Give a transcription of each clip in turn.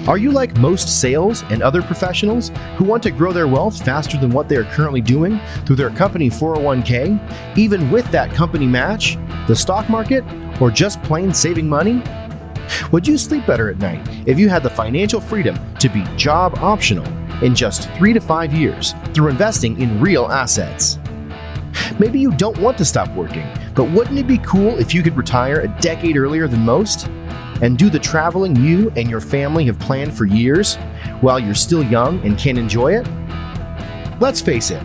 Are you like most sales and other professionals who want to grow their wealth faster than what they are currently doing through their company 401k, even with that company match, the stock market, or just plain saving money? Would you sleep better at night if you had the financial freedom to be job optional in just 3 to 5 years through investing in real assets? Maybe you don't want to stop working, but wouldn't it be cool if you could retire a decade earlier than most? And do the traveling you and your family have planned for years while you're still young and can enjoy it? Let's face it,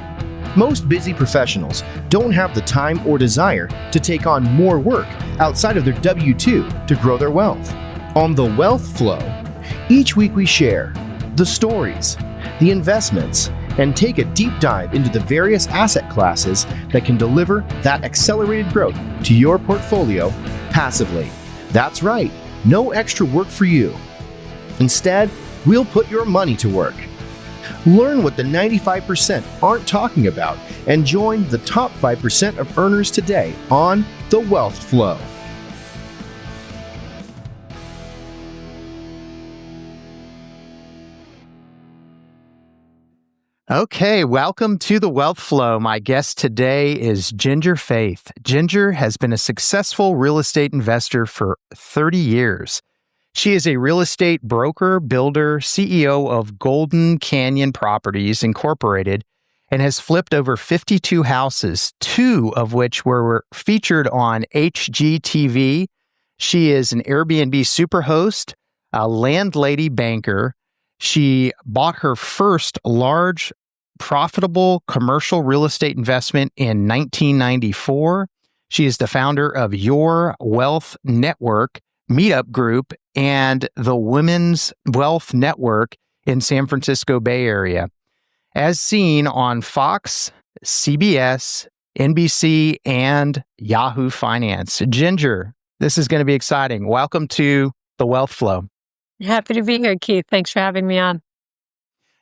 most busy professionals don't have the time or desire to take on more work outside of their W-2 to grow their wealth. On The Wealth Flow, each week we share the stories, the investments, and take a deep dive into the various asset classes that can deliver that accelerated growth to your portfolio passively. That's right, no extra work for you. Instead, we'll put your money to work. Learn what the 95% aren't talking about and join the top 5% of earners today on The Wealth Flow. Okay, welcome to The Wealth Flow. My guest today is Ginger Faith. Ginger has been a successful real estate investor for 30 years. She is a real estate broker, builder, CEO of Golden Canyon Properties Incorporated, and has flipped over 52 houses, 2 of which were featured on HGTV. She is an Airbnb superhost, a landlady banker. She bought her first large, profitable commercial real estate investment in 1994. She is the founder of Your Wealth Network Meetup Group and the Women's Wealth Network in San Francisco Bay Area, as seen on Fox, CBS, NBC, and Yahoo Finance. Ginger, this is going to be exciting. Welcome to The Wealth Flow. Happy to be here, Keith. Thanks for having me on.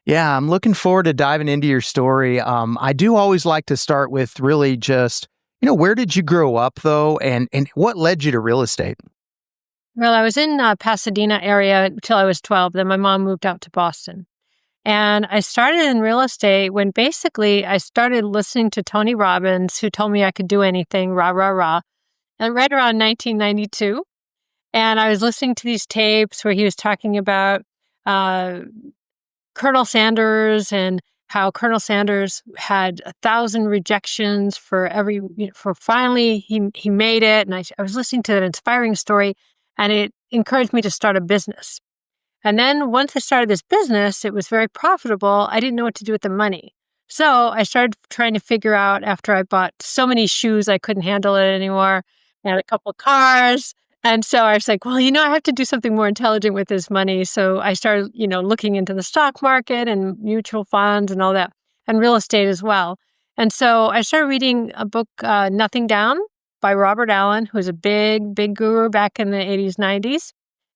Yeah, I'm looking forward to diving into your story. I do always like to start with really just, where did you grow up, though, and what led you to real estate? Well, I was in Pasadena area until I was 12. Then my mom moved out to Boston. And I started in real estate when basically I started listening to Tony Robbins, who told me I could do anything, rah, rah, rah, and right around 1992. And I was listening to these tapes where he was talking about Colonel Sanders and how Colonel Sanders had 1,000 rejections for finally he made it. And I was listening to that inspiring story, and it encouraged me to start a business. And then once I started this business, it was very profitable. I didn't know what to do with the money. So I started trying to figure out, after I bought so many shoes, I couldn't handle it anymore. I had a couple of cars. And so I was like, well, I have to do something more intelligent with this money. So I started, looking into the stock market and mutual funds and all that, and real estate as well. And so I started reading a book, Nothing Down by Robert Allen, who's a big, big guru back in the 80s, 90s.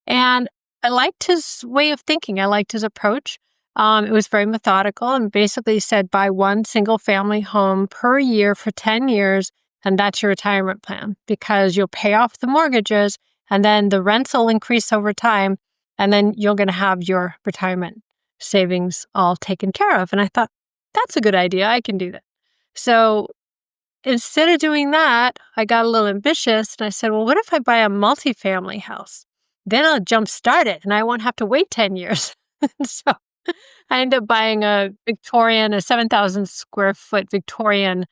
And I liked his way of thinking. I liked his approach. It was very methodical and basically said buy one single family home per year for 10 years. And that's your retirement plan, because you'll pay off the mortgages and then the rents will increase over time. And then you're going to have your retirement savings all taken care of. And I thought, that's a good idea. I can do that. So instead of doing that, I got a little ambitious and I said, well, what if I buy a multifamily house? Then I'll jumpstart it and I won't have to wait 10 years. So I ended up buying a 7,000 square foot Victorian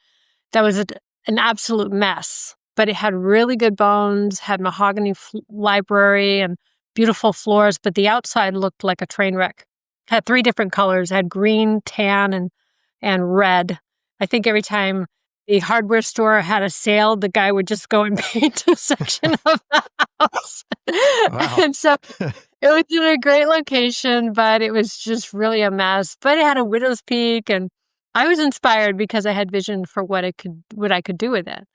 that was an absolute mess, but it had really good bones, had mahogany library and beautiful floors, but the outside looked like a train wreck. It had 3 different colors, it had green, tan, and red. I think every time the hardware store had a sale, the guy would just go and paint a section of the house. Wow. And so it was in a great location, but it was just really a mess. But it had a widow's peak, and I was inspired because I had vision for what I could do with it.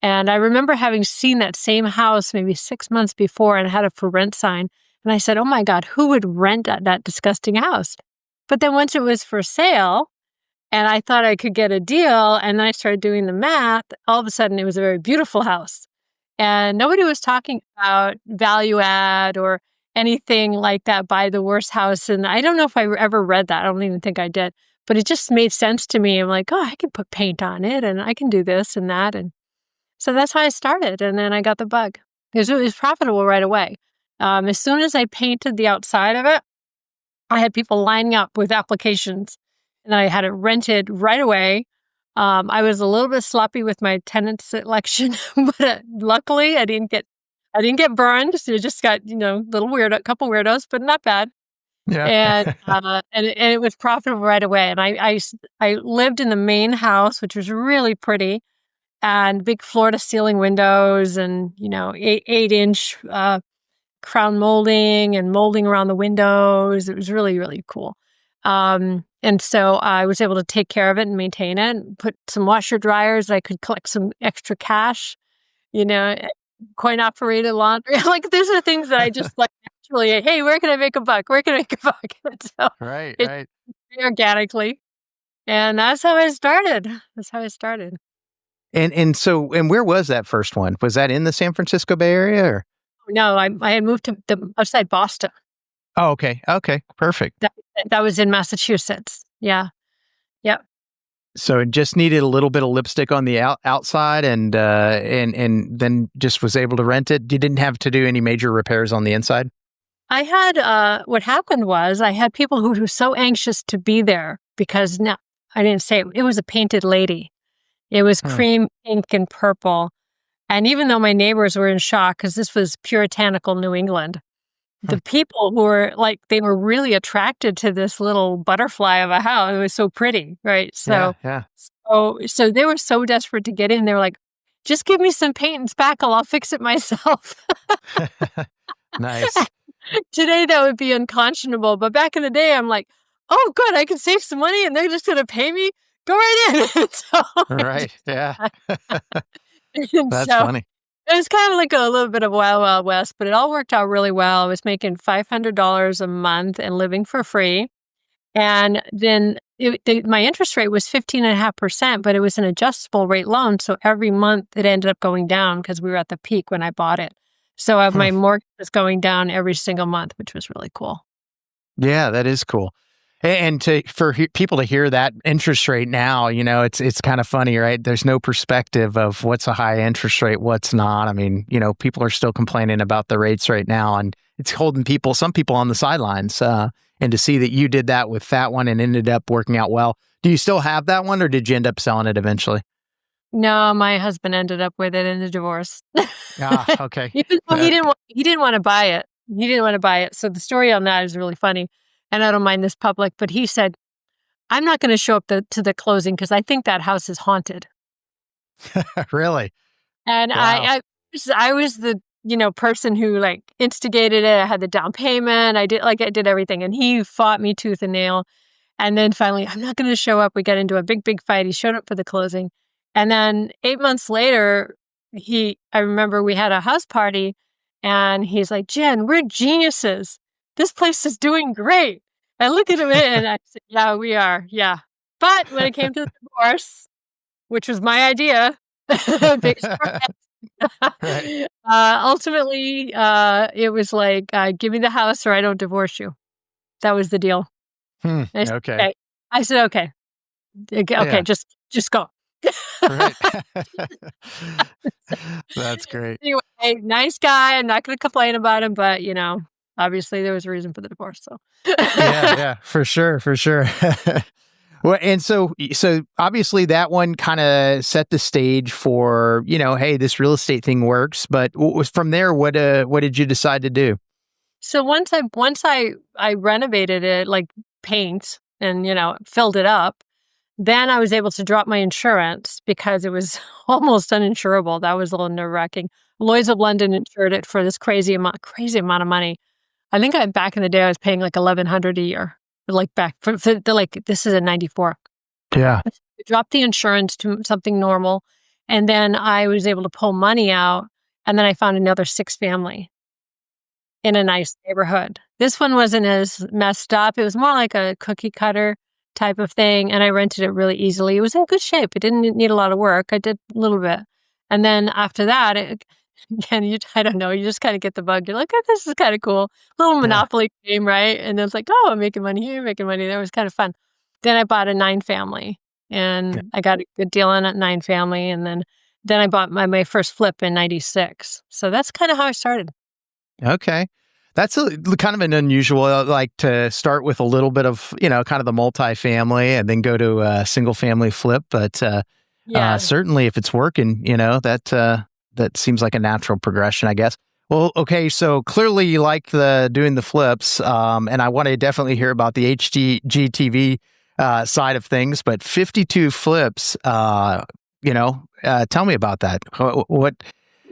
And I remember having seen that same house maybe 6 months before and had a for rent sign. And I said, oh my God, who would rent that disgusting house? But then once it was for sale and I thought I could get a deal, and then I started doing the math, all of a sudden it was a very beautiful house. And nobody was talking about value add or anything like that, buy the worst house. And I don't know if I ever read that. I don't even think I did. But it just made sense to me. I'm like, oh, I can put paint on it and I can do this and that. And so that's how I started. And then I got the bug. It was profitable right away. As soon as I painted the outside of it, I had people lining up with applications and I had it rented right away. I was a little bit sloppy with my tenant selection, but luckily I didn't get burned. So it just got, couple weirdos, but not bad. Yeah. And it was profitable right away. And I lived in the main house, which was really pretty, and big floor to ceiling windows, and 8-inch crown molding and molding around the windows. It was really, really cool. And so I was able to take care of it and maintain it, and put some washer dryers. I could collect some extra cash, coin operated laundry. Like, these are things that I just like naturally, hey, where can I make a buck? Where can I make a buck? And so Right. organically. And that's how I started. And where was that first one? Was that in the San Francisco Bay Area or? No, I had moved to the outside Boston. Oh, okay. Okay. Perfect. That was in Massachusetts. Yeah. Yep. So it just needed a little bit of lipstick on the outside, and then just was able to rent it. You didn't have to do any major repairs on the inside? I had, what happened was I had people who were so anxious to be there because now, I didn't say it was a painted lady. It was cream, pink, and purple. And even though my neighbors were in shock because this was puritanical New England, the people who were like, they were really attracted to this little butterfly of a house. It was so pretty, right? So, yeah. So they were so desperate to get in. They were like, just give me some paint and spackle. I'll fix it myself. Nice. Today, that would be unconscionable. But back in the day, I'm like, oh, good, I can save some money and they're just going to pay me. Go right in. Right. Yeah. That's so, funny. it was kind of like a little bit of Wild Wild West, but it all worked out really well. I was making $500 a month and living for free. And then my interest rate was 15.5%, but it was an adjustable rate loan. So every month it ended up going down because we were at the peak when I bought it. So my mortgage was going down every single month, which was really cool. Yeah, that is cool. And for people to hear that interest rate now, it's kind of funny, right? There's no perspective of what's a high interest rate, what's not. I mean, people are still complaining about the rates right now, and it's holding some people on the sidelines. And to see that you did that with that one and ended up working out well. Do you still have that one, or did you end up selling it eventually? No, my husband ended up with it in a divorce. Okay. Even though he didn't want to buy it. He didn't want to buy it. So the story on that is really funny. And I don't mind this public, but he said, I'm not going to show up to the closing because I think that house is haunted. Really? And wow. I was the person who like instigated it. I had the down payment. I did everything, and he fought me tooth and nail. And then finally, I'm not going to show up. We got into a big fight. He showed up for the closing, and then 8 months later, I remember we had a house party, and he's like, Jen, we're geniuses. This place is doing great. I look at him and I said, yeah, we are. Yeah. But when it came to the divorce, which was my idea, big surprise. Right. Ultimately, it was like, give me the house or I don't divorce you. That was the deal. I said, okay. I said, okay, yeah. just go. Right. That's great. Anyway, nice guy. I'm not going to complain about him, but obviously there was a reason for the divorce. So yeah, for sure. Well, and so obviously that one kind of set the stage for, hey, this real estate thing works. But from there, what did you decide to do? So once I renovated it, like paint and, filled it up, then I was able to drop my insurance because it was almost uninsurable. That was a little nerve-wracking. Lloyd's of London insured it for this crazy amount of money. I think back in the day, I was paying like $1,100 a year. Like back for this is a 94. Yeah. I dropped the insurance to something normal. And then I was able to pull money out. And then I found another 6-family in a nice neighborhood. This one wasn't as messed up. It was more like a cookie cutter type of thing. And I rented it really easily. It was in good shape. It didn't need a lot of work. I did a little bit. And then after that, And I don't know, you just kind of get the bug. You're like, oh, this is kind of cool. Little Yeah. Monopoly game, right? And then it's like, oh, I'm making money here, making money there. It was kind of fun. Then I bought a 9-family Yeah. and I got a good deal on a 9-family. And then I bought my first flip in 96. So that's kind of how I started. Okay. That's kind of an unusual, like to start with a little bit of, kind of the multifamily and then go to a single family flip. But Yeah. certainly if it's working, that seems like a natural progression, I guess. Well, okay. So clearly you like doing the flips. And I want to definitely hear about the HGTV side of things, but 52 flips, tell me about that. What?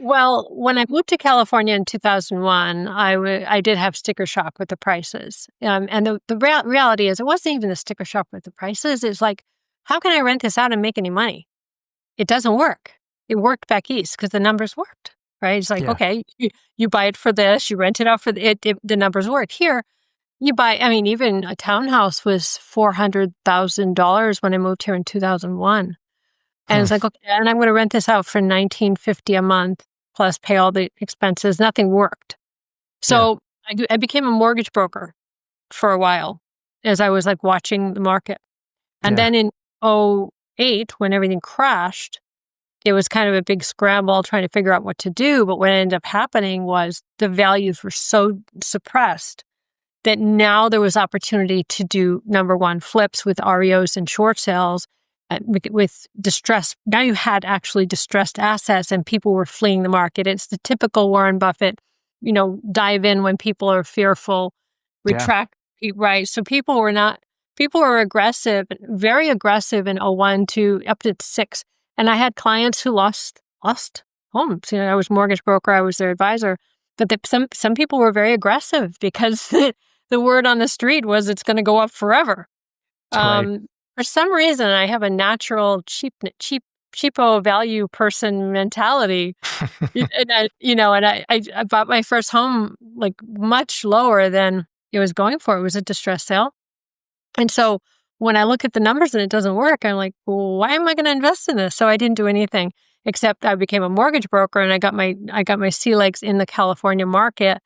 Well, when I moved to California in 2001, I did have sticker shock with the prices. And the reality is, it wasn't even the sticker shock with the prices. It's like, how can I rent this out and make any money? It doesn't work. It worked back east because the numbers worked, right? It's like, Yeah. okay, you buy it for this, you rent it out for the numbers work. Here, even a townhouse was $400,000 when I moved here in 2001. And it's like, okay, and I'm going to rent this out for $1,950 a month plus pay all the expenses. Nothing worked. So I became a mortgage broker for a while as I was like watching the market. And then in '08, when everything crashed, it was kind of a big scramble trying to figure out what to do. But what ended up happening was the values were so suppressed that now there was opportunity to do, number one, flips with REOs and short sales with distress. Now you had actually distressed assets and people were fleeing the market. It's the typical Warren Buffett, dive in when people are fearful, retract, right? So people were aggressive, very aggressive in '01 to up to 6. And I had clients who lost homes. I was mortgage broker, I was their advisor. But some people were very aggressive because the word on the street was it's going to go up forever. Right. For some reason, I have a natural cheapo value person mentality, and I bought my first home like much lower than it was going for. It was a distress sale, and so when I look at the numbers and it doesn't work, I'm like, well, why am I going to invest in this? So I didn't do anything except I became a mortgage broker, and I got my sea legs in the California market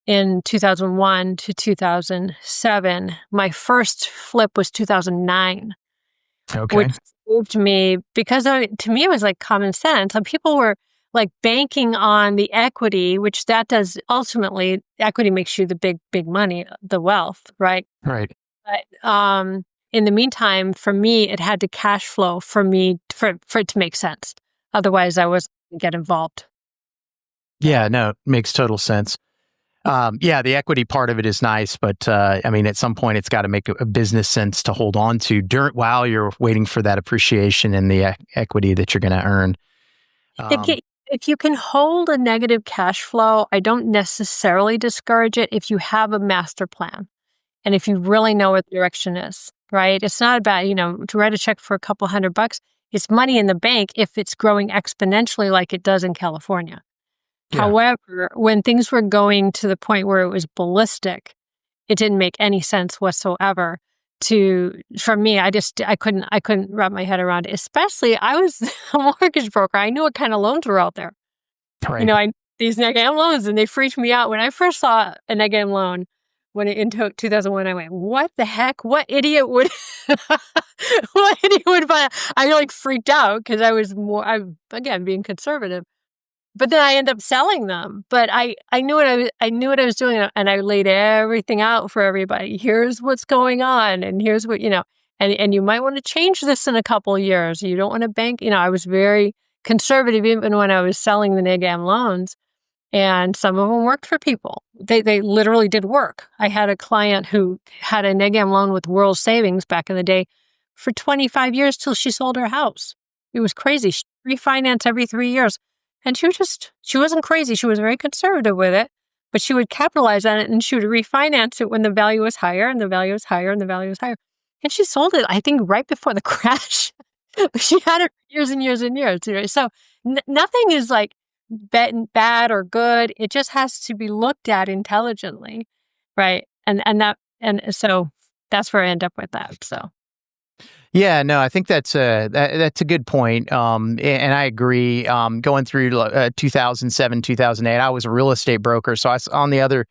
in 2001 to 2007. My first flip was 2009. Okay. Which moved me because to me, it was like common sense. And people were like banking on the equity, which that does ultimately, equity makes you the big money, the wealth, right? Right. But in the meantime, for me, it had to cash flow for it to make sense. Otherwise, I wasn't going to get involved. Yeah, no, it makes total sense. The equity part of it is nice, but at some point it's got to make a business sense to hold on to while you're waiting for that appreciation and the equity that you're going to earn. If you can hold a negative cash flow, I don't necessarily discourage it if you have a master plan and if you really know what the direction is, right? It's not about, to write a check for a couple $100. It's money in the bank if it's growing exponentially like it does in California. Yeah. However, when things were going to the point where it was ballistic, it didn't make any sense whatsoever. For me, I couldn't wrap my head around it. Especially, I was a mortgage broker. I knew what kind of loans were out there. Right. These neg-am loans, and they freaked me out. When I first saw a neg-am loan, in 2001, I went, "What the heck? What idiot would buy?" I like freaked out because I'm again being conservative. But then I end up selling them. But I knew what I was doing, and I laid everything out for everybody. Here's what's going on, and here's what and you might want to change this in a couple of years. You don't want to bank. I was very conservative even when I was selling the neg-am loans, and some of them worked for people. They literally did work. I had a client who had a neg-am loan with World Savings back in the day for 25 years till she sold her house. It was crazy. She refinanced every 3 years. And she wasn't crazy. She was very conservative with it, but she would capitalize on it and she would refinance it when the value was higher and the value was higher and the value was higher. And she sold it, I think, right before the crash. She had it for years and years and years. So nothing is like bad or good. It just has to be looked at intelligently, right? And so that's where I end up with that. So. Yeah, no, I think that's a good point. And I agree. Going through 2007, 2008, I was a real estate broker, so I was on the other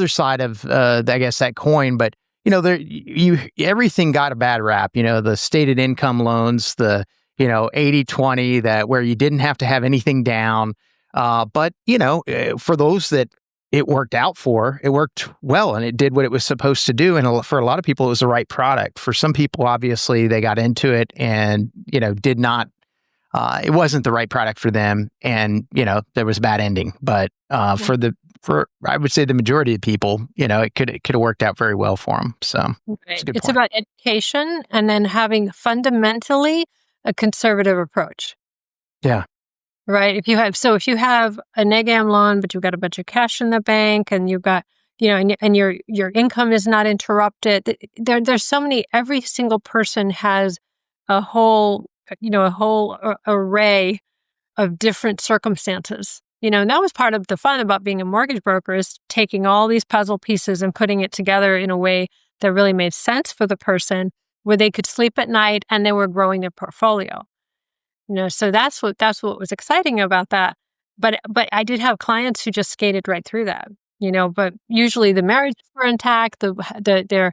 side of I guess that coin. But there everything got a bad rap. The stated income loans, the 80/20, that where you didn't have to have anything down. But for those that it worked out for, it worked well and it did what it was supposed to do. And for a lot of people, it was the right product. For some people, obviously, they got into it and, did not, it wasn't the right product for them. And, there was a bad ending. But for I would say the majority of people, it could have worked out very well for them. So it's a good It's point. about education and then having fundamentally a conservative approach. Yeah, Right. If you have a neg am loan, but you've got a bunch of cash in the bank and you've got, and your income is not interrupted, there's so many, every single person has a whole array of different circumstances. And that was part of the fun about being a mortgage broker, is taking all these puzzle pieces and putting it together in a way that really made sense for the person, where they could sleep at night and they were growing their portfolio. So that's what was exciting about that. But I did have clients who just skated right through that. But usually the marriages were intact. They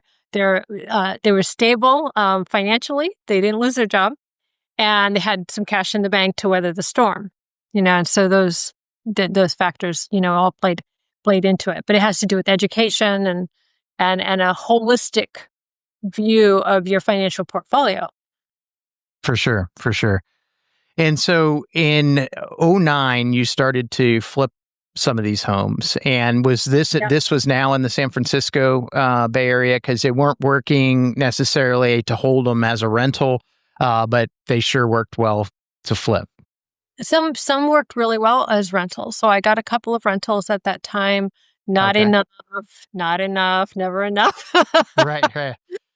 were stable financially. They didn't lose their job, and they had some cash in the bank to weather the storm. And so those factors all played into it. But it has to do with education and a holistic view of your financial portfolio. for sure. For sure. And so in '09, you started to flip some of these homes. And was this was now in the San Francisco Bay Area, because they weren't working necessarily to hold them as a rental, but they sure worked well to flip. Some worked really well as rentals. So I got a couple of rentals at that time. Not enough, never enough. Right.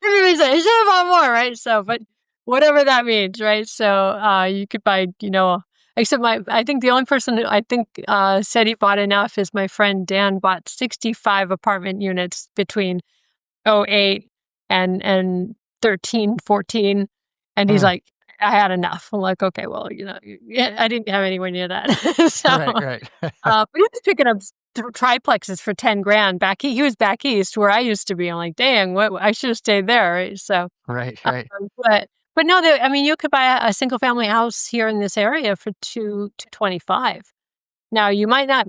Everybody's like, I should have bought more, right? So, but whatever that means, right? So you could buy, except I think the only person who I think said he bought enough is my friend Dan. Bought 65 apartment units between '08 and 13, 14. And he's like, I had enough. I'm like, okay, well, I didn't have anywhere near that. So, Right. but he was picking up triplexes for 10 grand he was back east where I used to be. I'm like, dang, I should have stayed there. Right. So, Right. but no, you could buy a single family house here in this area for $225. Now you might not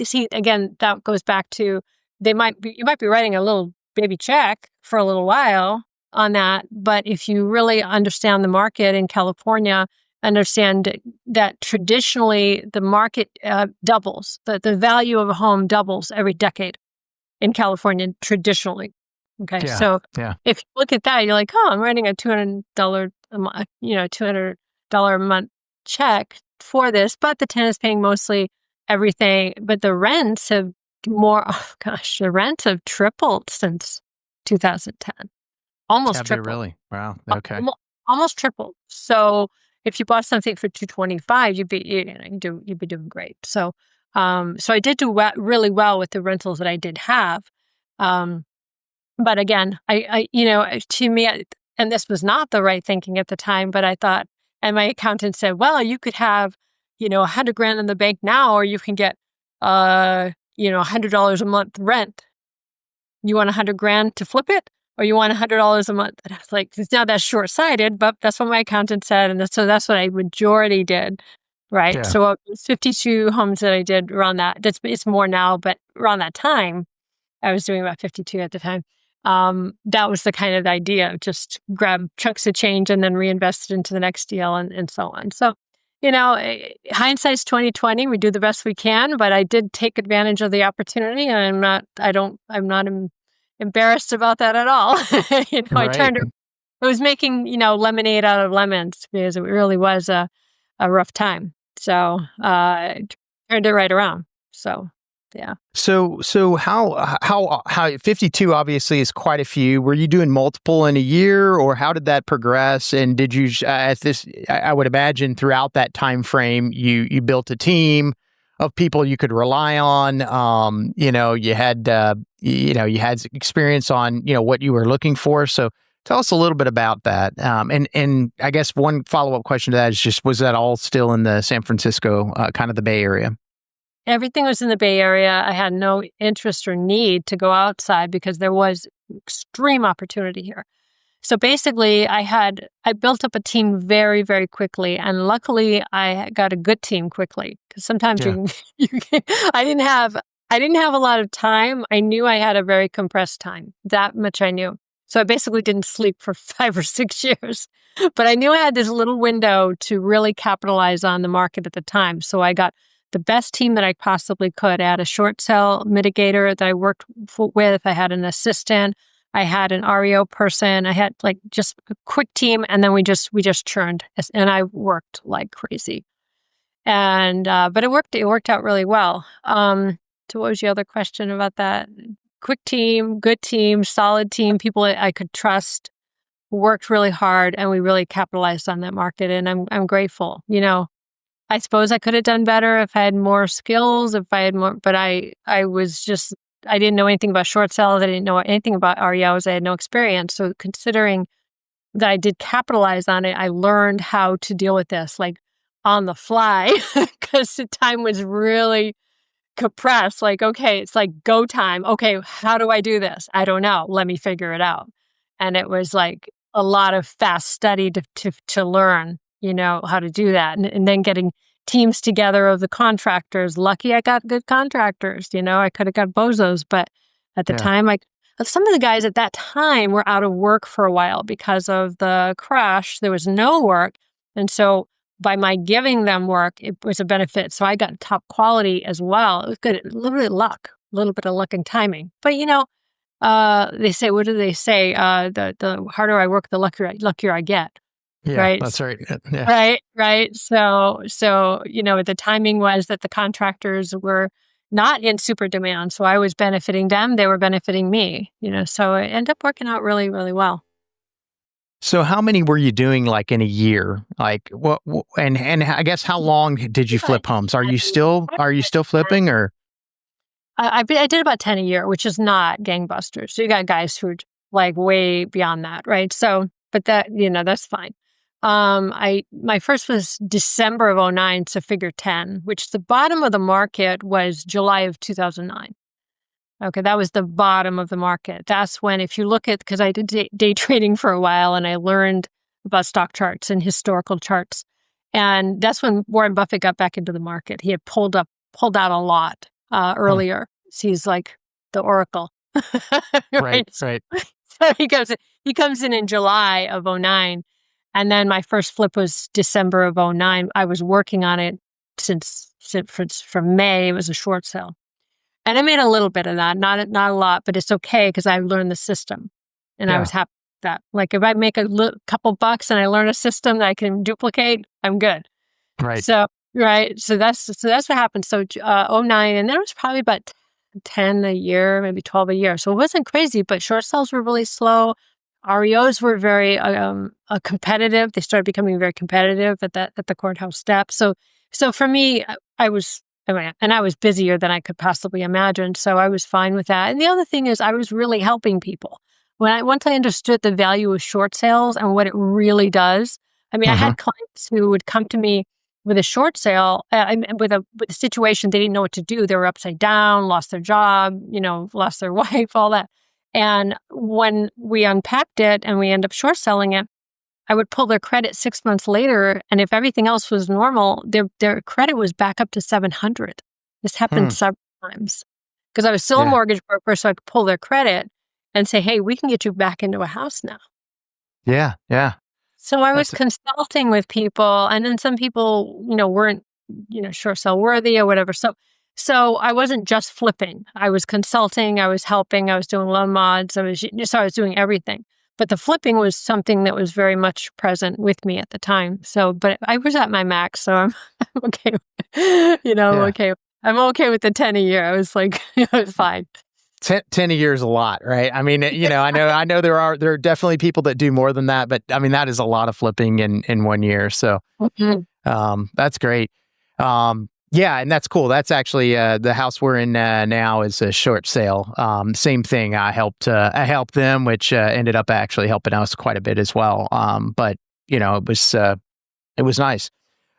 see, again, that goes back to, you might be writing a little baby check for a little while on that. But if you really understand the market in California, understand that traditionally the market doubles, the value of a home doubles every decade in California traditionally. Okay. Yeah, So yeah. if you look at that, you're like, oh, I'm writing a $200 a month, $200 a month check for this, but the tenant is paying mostly everything. But the rents have the rents have tripled since 2010. Almost Have they tripled. really? Wow. Okay. Almost tripled. So if you bought something for $225, you'd be doing great. So so I did do really well with the rentals that I did have. But again, I to me, and this was not the right thinking at the time, but I thought, and my accountant said, well, you could have, $100 grand in the bank now, or you can get, $100 a month rent. You want 100 grand to flip it, or you want $100 a month? And I was like, it's not that short-sighted, but that's what my accountant said. And so that's what I majority did. Right. Yeah. So it was 52 homes that I did around that. It's more now, but around that time, I was doing about 52 at the time. That was the kind of idea, just grab chunks of change and then reinvest it into the next deal and so on. So, hindsight's 2020. We do the best we can, but I did take advantage of the opportunity, and I'm not embarrassed about that at all. Right. I was making, lemonade out of lemons, because it really was a rough time. So, turned it right around. So, yeah. So how 52 obviously is quite a few. Were you doing multiple in a year, or how did that progress? And did you I would imagine throughout that time frame you built a team of people you could rely on. You had experience on what you were looking for. So Tell us a little bit about that. And I guess one follow-up question to that is just, was that all still in the San Francisco, kind of the Bay Area? Everything was in the Bay Area. I had no interest or need to go outside because there was extreme opportunity here. So basically, I built up a team very, very quickly, and luckily, I got a good team quickly. Because sometimes I didn't have a lot of time. I knew I had a very compressed time. That much I knew. So I basically didn't sleep for 5 or 6 years. But I knew I had this little window to really capitalize on the market at the time. So I got the best team that I possibly could. I had a short sale mitigator that I worked with. I had an assistant. I had an REO person. I had like just a quick team, and then we just churned, and I worked like crazy. And but it worked out really well. So what was the other question about that? Quick team, good team, solid team, people I could trust, worked really hard, and we really capitalized on that market. And I'm grateful. I suppose I could have done better if I had more skills, if I had more, but I didn't know anything about short sales. I didn't know anything about REOs. I had no experience. So considering that I did capitalize on it, I learned how to deal with this like on the fly because the time was really compressed. Like, okay, it's like go time. Okay, how do I do this? I don't know. Let me figure it out. And it was like a lot of fast study to learn, how to do that. And then getting teams together of the contractors. Lucky I got good contractors. I could have got bozos, but at the time, some of the guys at that time were out of work for a while because of the crash. There was no work. And so by my giving them work, it was a benefit. So I got top quality as well. It was good. A little bit of luck, and timing. But, they say, what do they say? The harder I work, the luckier I get. Yeah, right? That's right. Yeah. Right. So, the timing was that the contractors were not in super demand. So I was benefiting them. They were benefiting me, so it ended up working out really, really well. So how many were you doing like in a year? Like what, and I guess how long did you flip homes? Are you still flipping or? I did about 10 a year, which is not gangbusters. So you got guys who are like way beyond that. Right. So, but that, that's fine. My first was December of 2009, so figure 10, which the bottom of the market was July of 2009. Okay, that was the bottom of the market. That's when, if you look at, because I did day trading for a while and I learned about stock charts and historical charts. And that's when Warren Buffett got back into the market. He had pulled out a lot earlier. So he's like the oracle. Right. So he comes in July of 2009. And then my first flip was December of 2009. I was working on it since from May. It was a short sale. And I made a little bit of that, not a lot, but it's okay because I learned the system. And I was happy with that. Like if I make a couple bucks and I learn a system that I can duplicate, I'm good. Right. So that's what happened. So 2009, and then it was probably about 10 a year, maybe 12 a year. So it wasn't crazy, but short sales were really slow. REOs were very competitive. They started becoming very competitive at the courthouse step. So for me, I was busier than I could possibly imagine. So I was fine with that. And the other thing is I was really helping people. Once I understood the value of short sales and what it really does. I mean, I had clients who would come to me with a short sale, with a situation they didn't know what to do. They were upside down, lost their job, lost their wife, all that. And when we unpacked it and we end up short selling it, I would pull their credit 6 months later. And if everything else was normal, their credit was back up to 700. This happened several times because I was still a mortgage broker. So I could pull their credit and say, hey, we can get you back into a house now. Yeah. Yeah. So I was consulting with people, and then some people, weren't, short sale worthy or whatever. So I wasn't just flipping. I was consulting, I was helping, I was doing loan mods, I was doing everything. But the flipping was something that was very much present with me at the time. So, but I was at my max, so I'm okay. Okay. I'm okay with the 10 a year. I was like, it was fine. 10 a year is a lot, right? I mean, I know there are definitely people that do more than that, but I mean, that is a lot of flipping in 1 year. So that's great. Yeah, and that's cool. That's actually the house we're in now is a short sale. Same thing. I helped them, which ended up actually helping us quite a bit as well. But it was nice.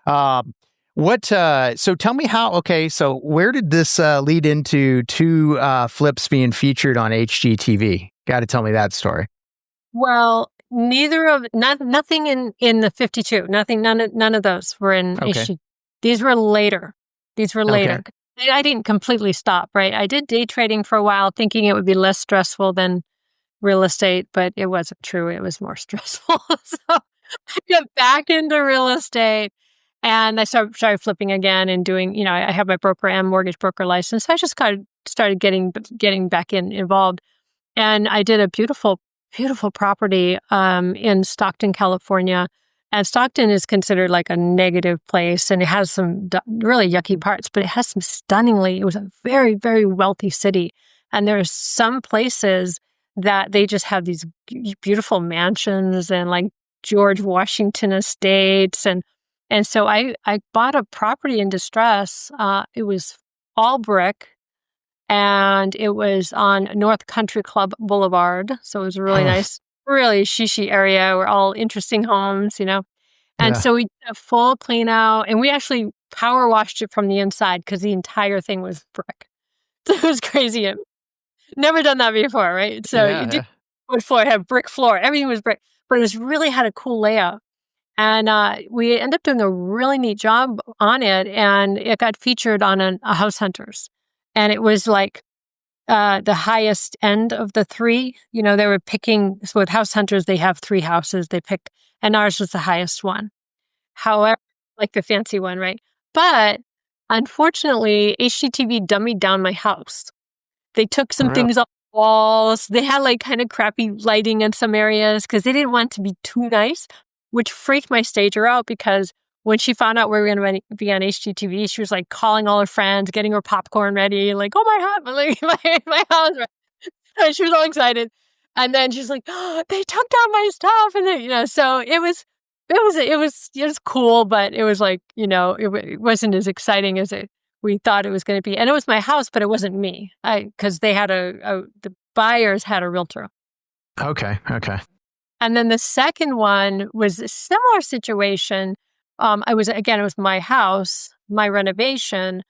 Um, so tell me how. Okay, so where did this lead into two flips being featured on HGTV? Got to tell me that story. Well, nothing in the 52. None of those were in Okay. HG. These were later. These were later. Okay. I didn't completely stop, right? I did day trading for a while, thinking it would be less stressful than real estate, but it wasn't true. It was more stressful. So I got back into real estate and I started flipping again and doing, I have my broker and mortgage broker license. So I just kind of started getting back involved. And I did a beautiful, beautiful property in Stockton, California. And Stockton is considered like a negative place, and it has some really yucky parts, but it has some it was a very, very wealthy city. And there are some places that they just have these beautiful mansions and like George Washington estates. And so I bought a property in distress. It was all brick, and it was on North Country Club Boulevard. So it was a really Huh. nice, really shishy area where all interesting homes. And Yeah. so we did a full clean out, and we actually power washed it from the inside because the entire thing was brick. So it was crazy. I've never done that before, right? So you Yeah. do Yeah. wood floor, it had brick floor, everything was brick, but it was really had a cool layout. And we ended up doing a really neat job on it, and it got featured on a House Hunters. And it was like the highest end of the three. They were picking, so with House Hunters, they have three houses they pick, and ours was the highest one. However, like the fancy one, right? But unfortunately, HGTV dummied down my house. They took some Real. things off the walls. They had like kind of crappy lighting in some areas because they didn't want it to be too nice, which freaked my stager out because when she found out we were going to be on HGTV, she was like calling all her friends, getting her popcorn ready, like, oh my God, like, my house. And she was all excited. And then she's like, oh, they took down my stuff. And then, so it was cool, but it was like, it wasn't as exciting as we thought it was going to be. And it was my house, but it wasn't me. Because they had the buyers had a realtor. Okay. Okay. And then the second one was a similar situation. It was my house, my renovation,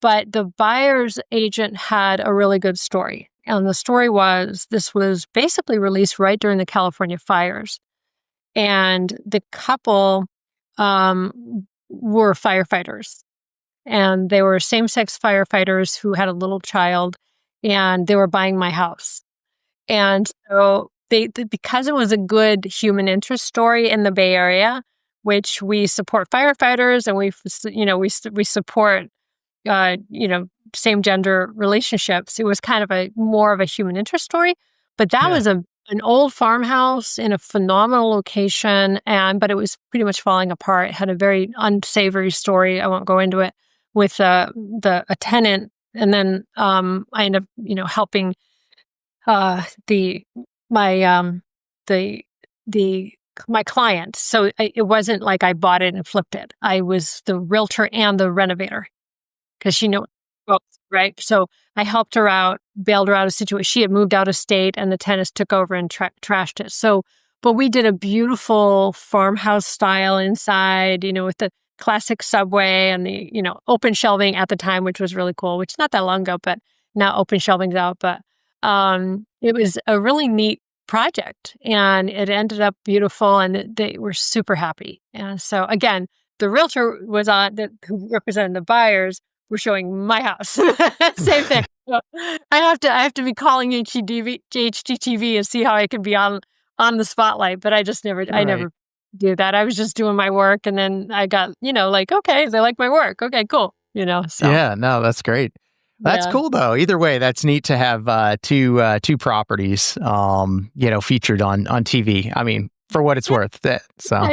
but the buyer's agent had a really good story. And the story was, this was basically released right during the California fires. And the couple were firefighters. And they were same-sex firefighters who had a little child, and they were buying my house. And so because it was a good human interest story in the Bay Area, which we support firefighters and we support same gender relationships. It was kind of more of a human interest story, but that Yeah. was an old farmhouse in a phenomenal location, but it was pretty much falling apart. It had a very unsavory story. I won't go into it with a tenant, and then I ended up helping the my my client. So it wasn't like I bought it and flipped it. I was the realtor and the renovator because she knew both, right? So I helped her out, bailed her out of a situation. She had moved out of state, and the tenants took over and trashed it. So, but we did a beautiful farmhouse style inside, with the classic subway and the open shelving at the time, which was really cool. Which is not that long ago, but now open shelving's out. But it was a really neat project, and it ended up beautiful, and they were super happy. And so again, the realtor was who represented the buyers were showing my house. Same thing. So I have to be calling HGTV and see how I could be on the spotlight, but I Right. never do that. I was just doing my work, and then I got, like, okay, they like my work. Okay, cool. So Yeah. No, that's great. That's yeah. cool though. Either way, that's neat to have two properties featured on TV. I mean, for what it's worth. So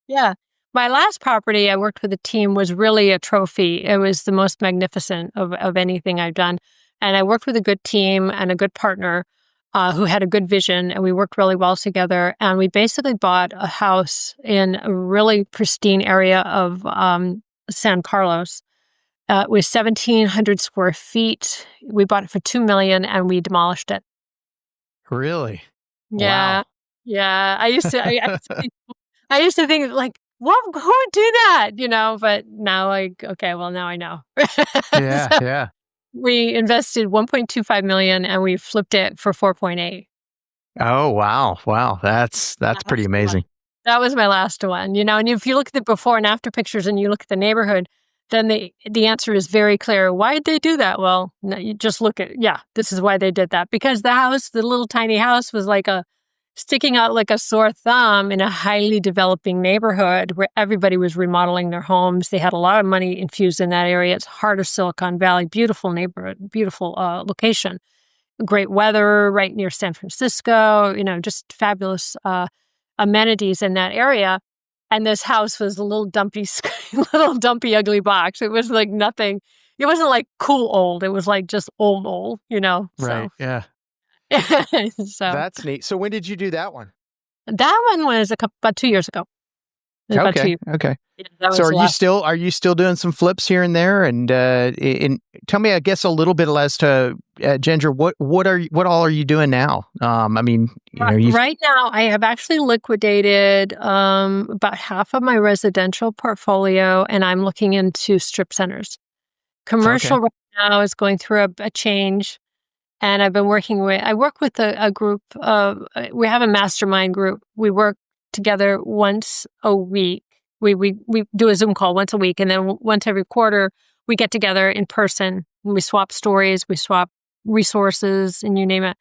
Yeah. My last property I worked with a team was really a trophy. It was the most magnificent of anything I've done. And I worked with a good team and a good partner who had a good vision, and we worked really well together. And we basically bought a house in a really pristine area of San Carlos. It was 1,700 square feet. We bought it for $2 million and we demolished it. Really? Yeah. Wow. Yeah. I used to think like, what, who would do that? But now okay, well, now I know. Yeah, So yeah. we invested 1.25 million and we flipped it for 4.8. Oh, wow. Wow. That's pretty Last one. amazing. That was my last one, and if you look at the before and after pictures and you look at the neighborhood, then the answer is very clear. Why did they do that? Well, no, you just look at, this is why they did that. Because the little tiny house was sticking out like a sore thumb in a highly developing neighborhood where everybody was remodeling their homes. They had a lot of money infused in that area. It's heart of Silicon Valley, beautiful neighborhood, beautiful location, great weather right near San Francisco, just fabulous amenities in that area. And this house was a little dumpy, ugly box. It was like nothing. It wasn't like cool old. It was like just old, Right. Yeah. So That's neat. So when did you do that one? that one was about 2 years ago. About 2 Okay. years. Okay. Yeah, that So was are you still doing some flips here and there? And tell me, I guess, a little bit as to Ginger, what all are you doing now? I mean, right now I have actually liquidated about half of my residential portfolio, and I'm looking into strip centers. Commercial right now is going through a change, and I work with a group of, we have a mastermind group. We work together once a week. We do a Zoom call once a week, and then once every quarter we get together in person. And we swap stories, we swap resources, and you name it.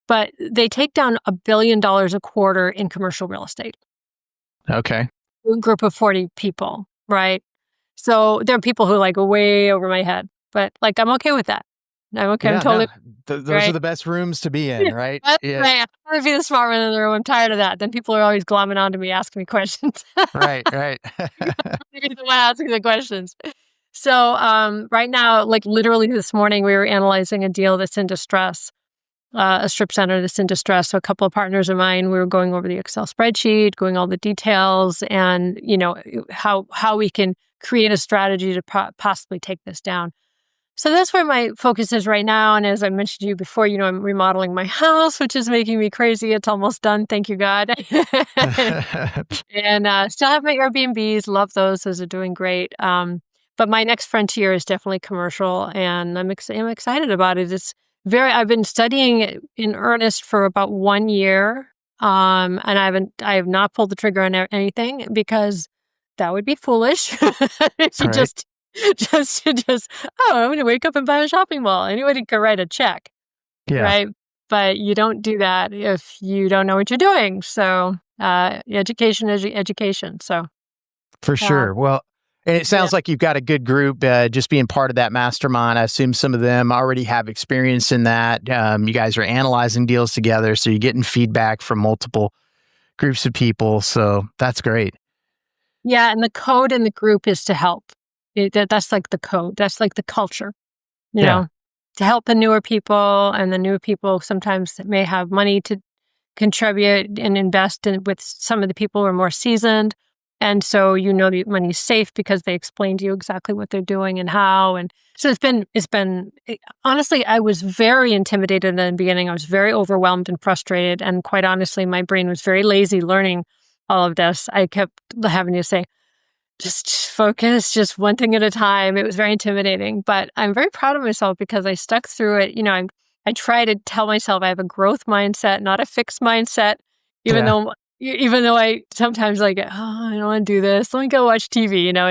But they take down $1 billion a quarter in commercial real estate. Okay. A group of 40 people, right? So there are people who go way over my head, but I'm okay with that. I'm okay. Yeah, I'm totally. those right? are the best rooms to be in, right? That's Yeah. right. I want to be the smart one in the room. I'm tired of that. Then people are always glomming onto me, asking me questions. Right. Right. You're the one asking the questions. So right now, literally this morning, we were analyzing a deal that's in distress, a strip center that's in distress. So a couple of partners of mine, we were going over the Excel spreadsheet, going all the details, and how we can create a strategy to possibly take this down. So that's where my focus is right now. And as I mentioned to you before, I'm remodeling my house, which is making me crazy. It's almost done. Thank you, God. And still have my Airbnbs. Love those. Those are doing great. But my next frontier is definitely commercial, and I'm excited about it. I've been studying it in earnest for about 1 year. And I have not pulled the trigger on anything because that would be foolish if you Right. just I'm going to wake up and buy a shopping mall. Anybody can write a check, Yeah. right? But you don't do that if you don't know what you're doing. So education is education. So For sure. Well, and it sounds yeah. like you've got a good group, just being part of that mastermind. I assume some of them already have experience in that. You guys are analyzing deals together, so you're getting feedback from multiple groups of people. So that's great. Yeah, and the code in the group is to help. That's like the code. That's like the culture, Yeah. to help the newer people. And the newer people sometimes may have money to contribute and invest in with some of the people who are more seasoned. And so the money's safe because they explain to you exactly what they're doing and how. And so it's been honestly, I was very intimidated in the beginning. I was very overwhelmed and frustrated. And quite honestly, my brain was very lazy learning all of this. I kept having to say, just focus, just one thing at a time. It was very intimidating, but I'm very proud of myself because I stuck through it. I try to tell myself I have a growth mindset, not a fixed mindset, even Yeah. though I sometimes I don't want to do this. Let me go watch TV, no,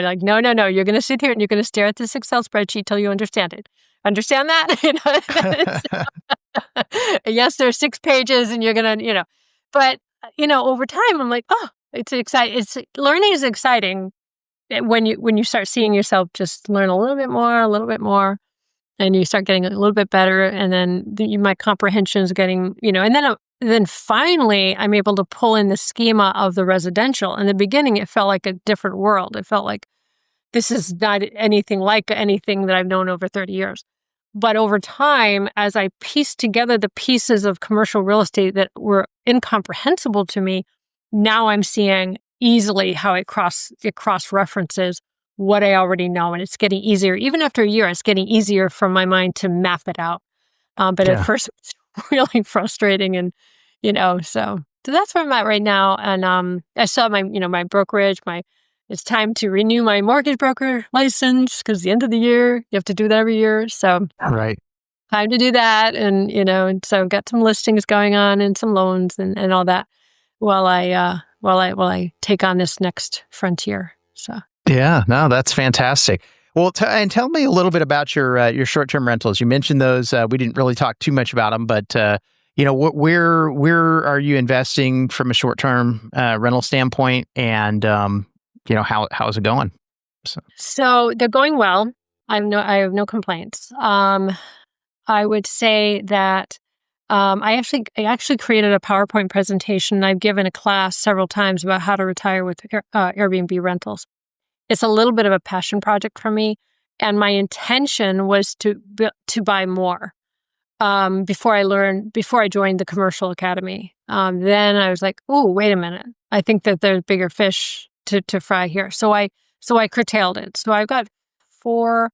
you're going to sit here and you're going to stare at this Excel spreadsheet till you understand it. Understand that? Yes, there's 6 pages and you're going to, but over time I'm like, oh, it's exciting. Learning is exciting when you start seeing yourself just learn a little bit more, and you start getting a little bit better, and then my comprehension is getting, and then finally I'm able to pull in the schema of the residential. In the beginning, it felt like a different world. It felt like this is not anything like anything that I've known over 30 years. But over time, as I pieced together the pieces of commercial real estate that were incomprehensible to me, now I'm seeing easily how it cross references what I already know. And it's getting easier. Even after a year, it's getting easier for my mind to map it out. But at Yeah. first, it's really frustrating. And, so that's where I'm at right now. And I still have my brokerage. It's time to renew my mortgage broker license because the end of the year, you have to do that every year. So Right. time to do that. And so got some listings going on and some loans and all that while I take on this next frontier. So. Yeah, no, that's fantastic. Well, and tell me a little bit about your short-term rentals. You mentioned those. We didn't really talk too much about them, but where are you investing from a short-term rental standpoint, and how's it going? So they're going well. I have no complaints. I would say that I actually created a PowerPoint presentation. I've given a class several times about how to retire with Airbnb rentals. It's a little bit of a passion project for me, and my intention was to buy more before I joined the commercial academy. Then I was like, oh, wait a minute. I think that there's bigger fish to fry here. So I curtailed it. So I've got 4,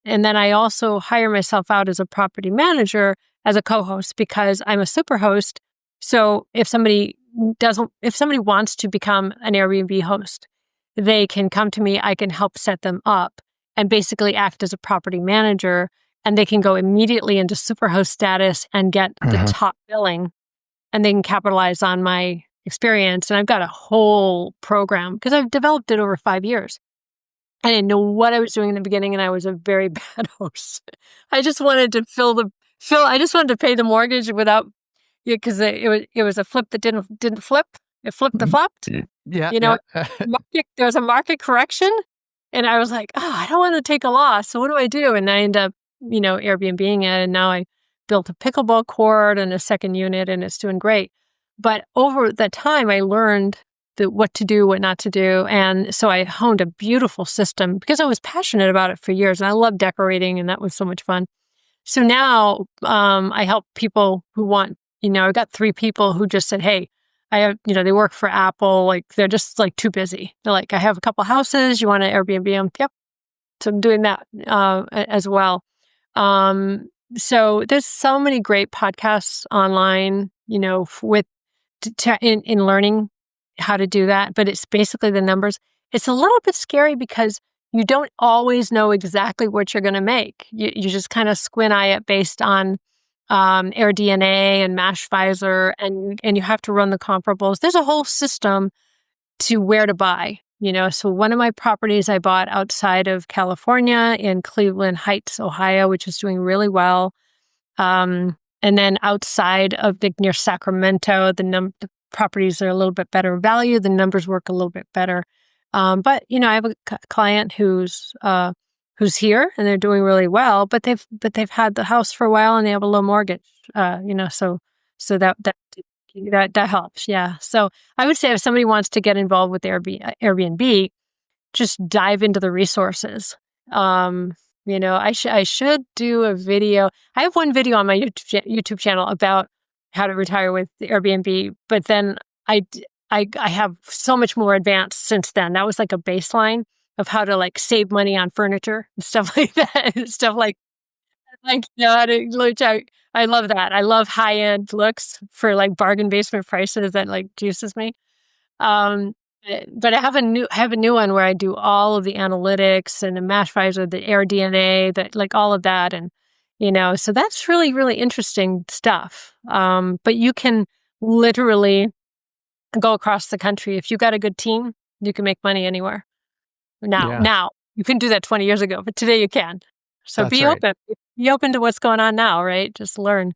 and then I also hire myself out as a property manager as a co-host because I'm a super host. So if somebody wants to become an Airbnb host, they can come to me. I can help set them up and basically act as a property manager, and they can go immediately into superhost status and get the top billing, and they can capitalize on my experience. And I've got a whole program because I've developed it over 5 years. I didn't know what I was doing in the beginning, and I was a very bad host. I just wanted to I just wanted to pay the mortgage without, because it was a flip that didn't flip. It flipped the flopped. Yeah. There was a market correction, and I was like, oh, I don't want to take a loss. So what do I do? And I end up, Airbnb-ing it, and now I built a pickleball court and a second unit, and it's doing great. But over that time, I learned what to do, what not to do, and so I honed a beautiful system because I was passionate about it for years, and I love decorating, and that was so much fun. So now I help people who want. I've got 3 people who just said, hey. I have, they work for Apple. Like, they're just like too busy. They're like, I have a couple houses. You want to Airbnb them? Yep. So I'm doing that as well. So there's so many great podcasts online, in learning how to do that. But it's basically the numbers. It's a little bit scary because you don't always know exactly what you're going to make. You just kind of squint eye it based on AirDNA and Mashvisor, and you have to run the comparables. There's a whole system to where to buy, So one of my properties I bought outside of California in Cleveland Heights, Ohio, which is doing really well. And then outside of near Sacramento, the properties are a little bit better value. The numbers work a little bit better. But I have a client who's here, and they're doing really well, but they've had the house for a while, and they have a low mortgage, so that helps. Yeah. So I would say if somebody wants to get involved with Airbnb, just dive into the resources. I should do a video. I have one video on my YouTube channel about how to retire with Airbnb, but then I have so much more advanced since then. That was like a baseline of how to like save money on furniture and stuff like that. Stuff like I love that. I love high end looks for like bargain basement prices. That like juices me. But I have a new one where I do all of the analytics and the Mashvisor, the AirDNA, that like all of that, and so that's really, really interesting stuff. But you can literally go across the country if you got a good team. You can make money anywhere. Now you couldn't do that 20 years ago, but today you can. So That's be right. open. Be open to what's going on now, right? Just learn.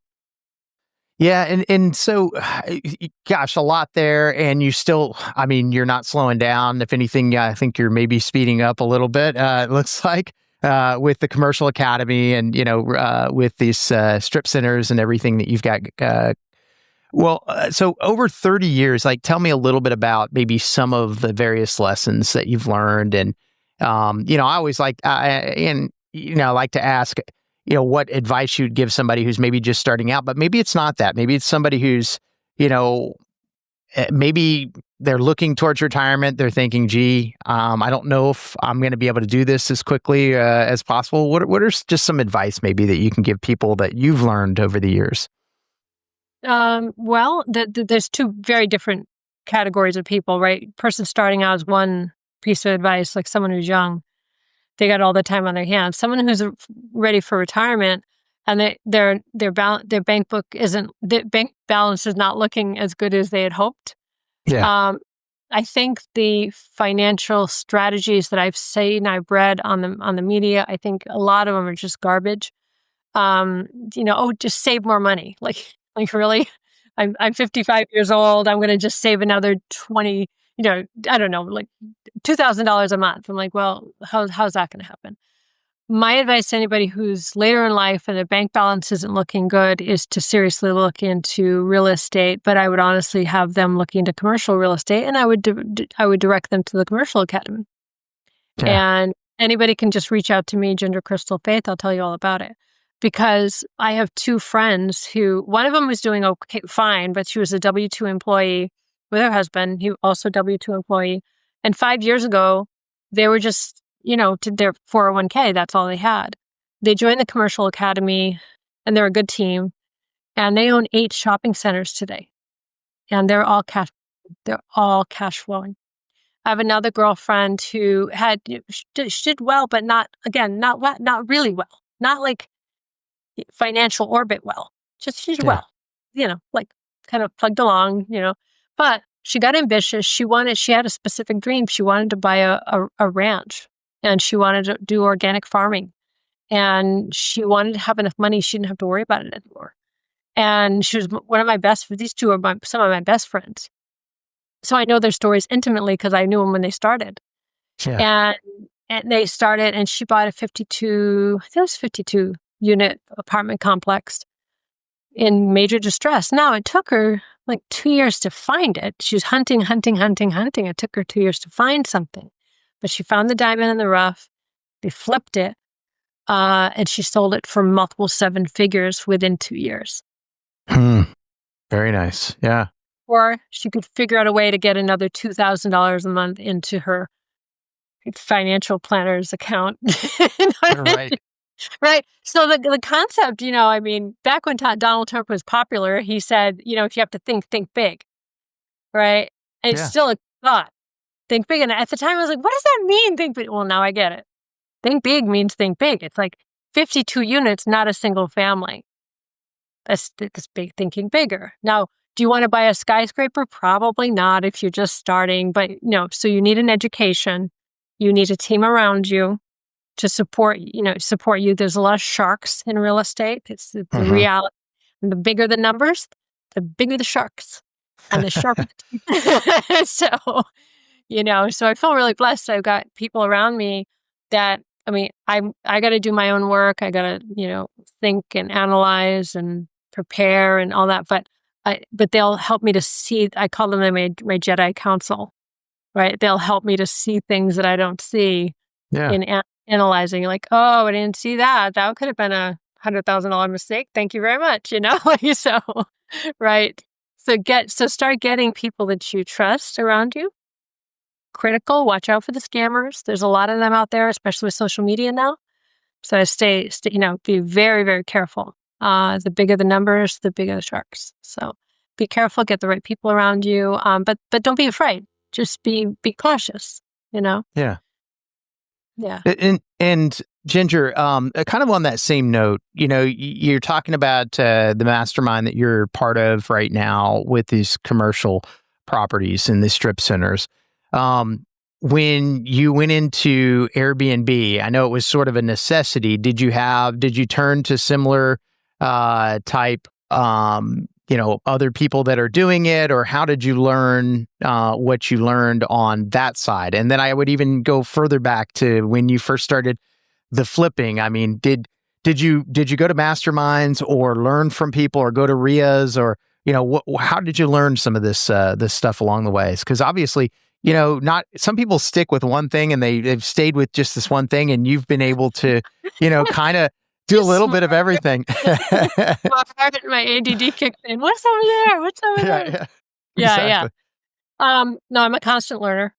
Yeah, and so, gosh, a lot there, and you still, you're not slowing down. If anything, I think you're maybe speeding up a little bit. It looks like with the commercial academy, and with these strip centers and everything that you've got. So over 30 years, like, tell me a little bit about maybe some of the various lessons that you've learned. And, I always like to ask, what advice you'd give somebody who's maybe just starting out, but maybe it's not that. Maybe it's somebody who's, maybe they're looking towards retirement. They're thinking, gee, I don't know if I'm going to be able to do this as quickly as possible. What are just some advice maybe that you can give people that you've learned over the years? Well, there's two very different categories of people, right? Person starting out is one piece of advice, like someone who's young, they got all the time on their hands. Someone who's ready for retirement, and their bank book isn't, the bank balance is not looking as good as they had hoped. Yeah. I think the financial strategies that I've read on the media, I think a lot of them are just garbage. Just save more money. Like really, I'm 55 years old. I'm going to just save another 20. I don't know, like $2,000 a month. I'm like, well, how's that going to happen? My advice to anybody who's later in life and their bank balance isn't looking good is to seriously look into real estate. But I would honestly have them look into commercial real estate, and I would direct them to the Commercial Academy. Yeah. And anybody can just reach out to me, Ginger Crystal Faith. I'll tell you all about it. Because I have two friends who, one of them was doing okay, fine, but she was a W-2 employee with her husband, he also W-2 employee. And 5 years ago, they were just, to their 401k, that's all they had. They joined the Commercial Academy, and they're a good team, and they own 8 shopping centers today. And they're all cash flowing. I have another girlfriend who she did well, but not really well. Not like financial orbit well. Just she's well, like kind of plugged along, but she got ambitious. She had a specific dream. She wanted to buy a ranch, and she wanted to do organic farming, and she wanted to have enough money she didn't have to worry about it anymore. And she was one of my these two are some of my best friends. So I know their stories intimately because I knew them when they started. Yeah. And they started, and she bought a 52 unit apartment complex in major distress. Now, it took her like 2 years to find it. She was hunting. It took her 2 years to find something. But she found the diamond in the rough. They flipped it, and she sold it for multiple 7 figures within 2 years. Very nice. Yeah. Or she could figure out a way to get another $2,000 a month into her financial planner's account. Right. Right. So the concept, back when Donald Trump was popular, he said, if you have to think big. Right. And it's still a thought. Think big. And at the time I was like, what does that mean? Think big. Well, now I get it. Think big means think big. It's like 52 units, not a single family. That's big, thinking bigger. Now, do you want to buy a skyscraper? Probably not if you're just starting. But, so you need an education. You need a team around you to support you. There's a lot of sharks in real estate. It's the reality. And the bigger the numbers, the bigger the sharks. And the sharper. So I feel really blessed. I've got people around me that, I got to do my own work. I got to, think and analyze and prepare and all that. But they'll help me to see, I call them my Jedi council, right? They'll help me to see things that I don't see in analyzing. Like, oh, I didn't see that. That could have been a $100,000 mistake. Thank you very much. So, right. So start getting people that you trust around you. Critical, watch out for the scammers. There's a lot of them out there, especially with social media now. So be very, very careful. The bigger the numbers, the bigger the sharks. So be careful, get the right people around you. But don't be afraid. Just be cautious, Yeah. Yeah. And Ginger, kind of on that same note, you're talking about the mastermind that you're part of right now with these commercial properties and the strip centers. When you went into Airbnb, I know it was sort of a necessity. Did you turn to similar type, other people that are doing it, or how did you learn what you learned on that side? And then I would even go further back to when you first started the flipping. I mean, did you go to masterminds or learn from people or go to RIAs or how did you learn some of this stuff along the ways? Because obviously, not some people stick with one thing and they've stayed with just this one thing, and you've been able to, kind of do a little bit of everything. My ADD kicked in. What's over there? Yeah. Yeah. Exactly. No, I'm a constant learner,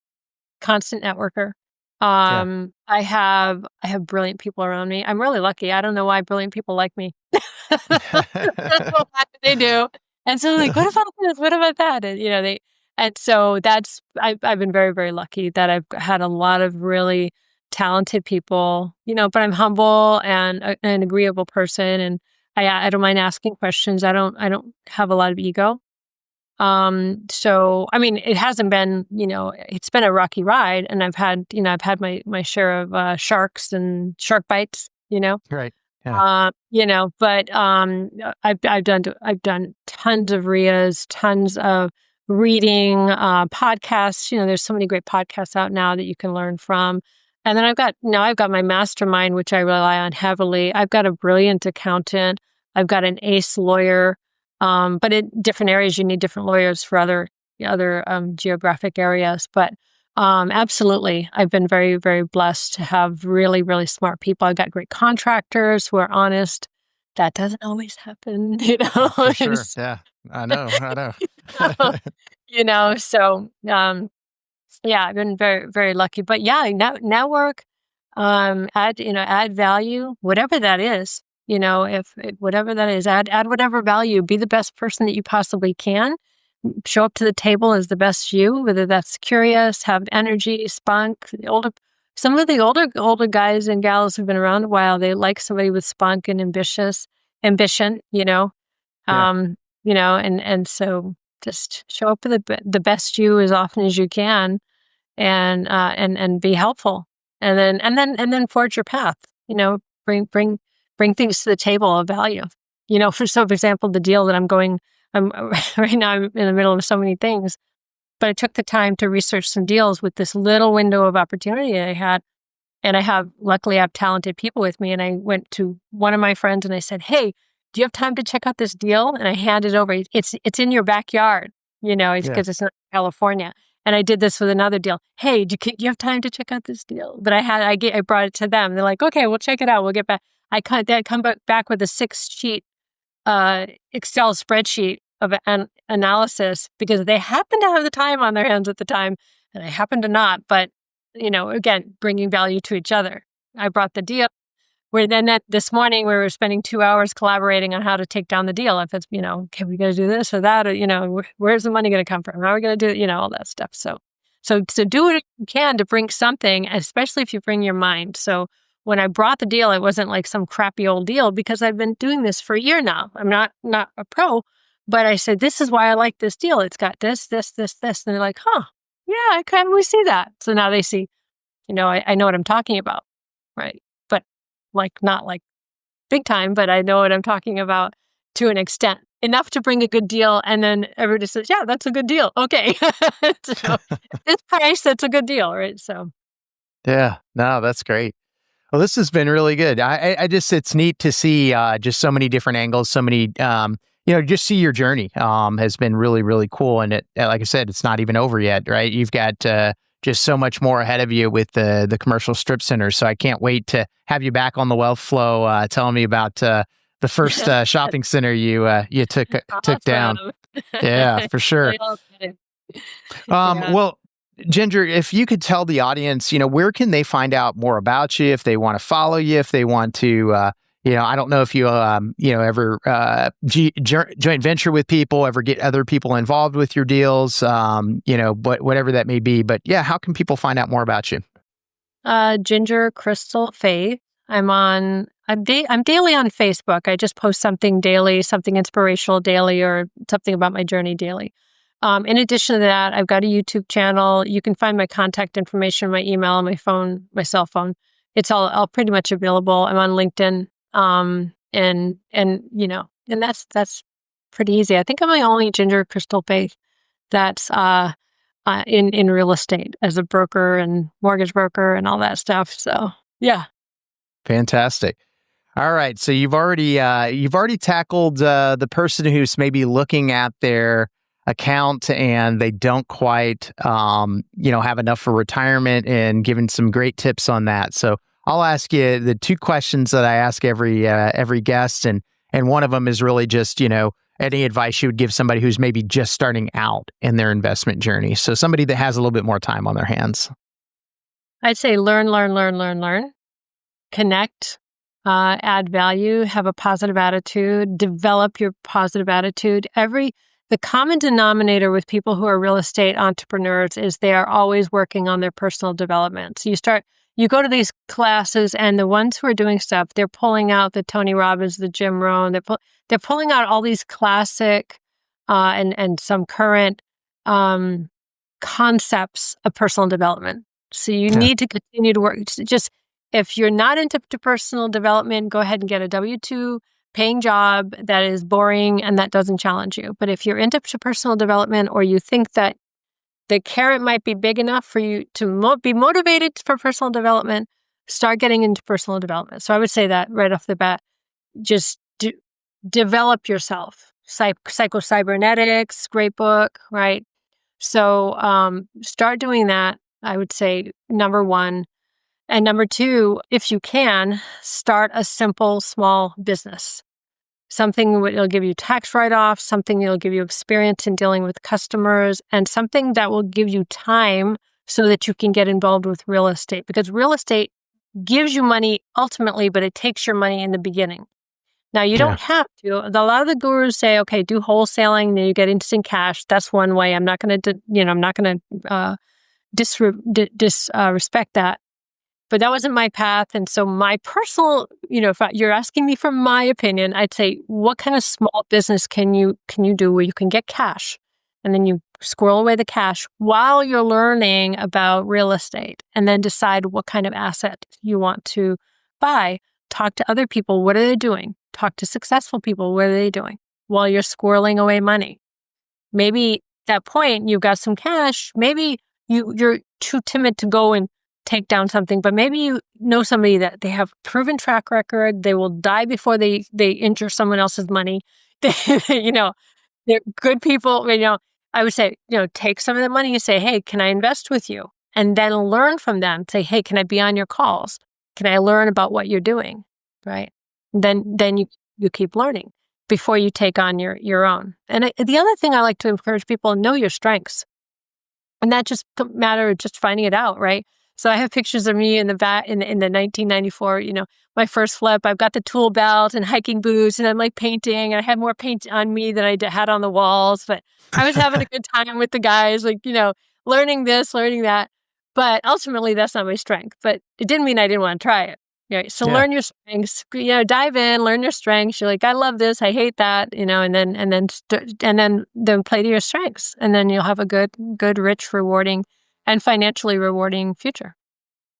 constant networker. Yeah. I have brilliant people around me. I'm really lucky. I don't know why brilliant people like me. Well, they do. And so like, what about this? What about that? And and so I've been very, very lucky that I've had a lot of really talented people, but I'm humble and an agreeable person. And I don't mind asking questions. I don't have a lot of ego. So I mean, it hasn't been, it's been a rocky ride, and I've had my share of sharks and shark bites. Right. Yeah. But I've done tons of RIAs, tons of reading, podcasts. There's so many great podcasts out now that you can learn from. And then I've got my mastermind, which I rely on heavily. I've got a brilliant accountant. I've got an ace lawyer. But in different areas, you need different lawyers for other geographic areas. But absolutely, I've been very, very blessed to have really, really smart people. I've got great contractors who are honest. That doesn't always happen, For sure. Yeah. I know. I know. So yeah, I've been very, very lucky. But yeah, network, add value, whatever that is. If whatever that is, add whatever value. Be the best person that you possibly can. Show up to the table as the best you, whether that's curious, have energy, spunk. Some of the older guys and gals who've been around a while, they like somebody with spunk and ambition. Yeah. And so just show up with the best you as often as you can, and be helpful, and then forge your path. Bring things to the table of value. For example, the deal that I'm right now, I'm in the middle of so many things, but I took the time to research some deals with this little window of opportunity I had. And luckily I have talented people with me. And I went to one of my friends and I said, "Hey, do you have time to check out this deal?" And I handed over, it's in your backyard, Yeah. because it's not California. And I did this with another deal. "Hey, do you have time to check out this deal?" But I brought it to them. They're like, "Okay, we'll check it out. We'll get back." They'd come back with a 6-sheet Excel spreadsheet of an analysis, because they happen to have the time on their hands at the time, and I happen to not. But again, bringing value to each other. I brought the deal. This morning we were spending 2 hours collaborating on how to take down the deal. If it's okay, we got to do this or that, or where's the money going to come from? How are we going to do all that stuff? So do what you can to bring something, especially if you bring your mind. So when I brought the deal, it wasn't like some crappy old deal, because I've been doing this for a year now. I'm not a pro, but I said, "This is why I like this deal. It's got this, this, this, this." And they're like, "Huh, yeah, I kind of see that." So now they see, I know what I'm talking about, right? But not like big time, but I know what I'm talking about to an extent, enough to bring a good deal. And then everybody says, "Yeah, that's a good deal." Okay. So this price, that's a good deal, right? So. Yeah. No, that's great. Well, this has been really good. It's neat to see just so many different angles, so many, just see your journey has been really, really cool. And like I said, it's not even over yet, right? You've got just so much more ahead of you with the commercial strip centers. So I can't wait to have you back on the Wealth Flow, telling me about the first shopping center you took down. Yeah, for sure. Yeah. Well, Ginger, if you could tell the audience, where can they find out more about you if they want to follow you, if they want to, I don't know if you, ever joint venture with people, ever get other people involved with your deals, but whatever that may be. But yeah, how can people find out more about you? Ginger Crystal Faith. I'm daily on Facebook. I just post something daily, something inspirational daily, or something about my journey daily. In addition to that, I've got a YouTube channel. You can find my contact information, my email, my phone, my cell phone. It's all pretty much available. I'm on LinkedIn. And that's pretty easy. I think I'm the only Ginger Crystal Faith that's in real estate as a broker and mortgage broker and all that stuff. So yeah. Fantastic. All right. So you've already tackled the person who's maybe looking at their account and they don't quite have enough for retirement, and given some great tips on that. So I'll ask you the 2 questions that I ask every guest, and one of them is really just any advice you would give somebody who's maybe just starting out in their investment journey? So somebody that has a little bit more time on their hands. I'd say learn, connect, add value, have a positive attitude, develop your positive attitude. The common denominator with people who are real estate entrepreneurs is they are always working on their personal development. So you go to these classes, and the ones who are doing stuff, they're pulling out the Tony Robbins, the Jim Rohn, they're pulling out all these classic and some current concepts of personal development. So you need to continue to work. Just if you're not into personal development, go ahead and get a W-2 paying job that is boring and that doesn't challenge you. But if you're into personal development, or you think that the carrot might be big enough for you to be motivated for personal development, start getting into personal development. So I would say that right off the bat, just develop yourself. Psycho-Cybernetics, great book, right? So start doing that, I would say, number one. And number two, if you can, start a simple, small business. Something that will give you tax write-offs, something that will give you experience in dealing with customers, and something that will give you time so that you can get involved with real estate. Because real estate gives you money ultimately, but it takes your money in the beginning. Now, you don't have to. A lot of the gurus say, okay, do wholesaling, then you get instant cash. That's one way. I'm not going to, disrespect that. But that wasn't my path. And so my personal, if you're asking me for my opinion, I'd say, what kind of small business can you do where you can get cash, and then you squirrel away the cash while you're learning about real estate, and then decide what kind of asset you want to buy. Talk to other people. What are they doing? Talk to successful people. What are they doing while you're squirreling away money? Maybe at that point you've got some cash. Maybe you're too timid to go and take down something, but maybe you know somebody that they have proven track record. They will die before they injure someone else's money. They're good people. I would say, take some of the money and say, hey, can I invest with you? And then learn from them. Say, hey, can I be on your calls? Can I learn about what you're doing? Right. Then you keep learning before you take on your own. And the other thing I like to encourage people, know your strengths. And that just matter of just finding it out, right? So I have pictures of me in the 1994, my first flip. I've got the tool belt and hiking boots, and I'm like painting. And I had more paint on me than I had on the walls, but I was having a good time with the guys, learning this, learning that. But ultimately, that's not my strength. But it didn't mean I didn't want to try it. Right? So learn your strengths. Dive in, learn your strengths. You're like, I love this, I hate that. And then play to your strengths, and then you'll have a good, rich, rewarding, and financially rewarding future.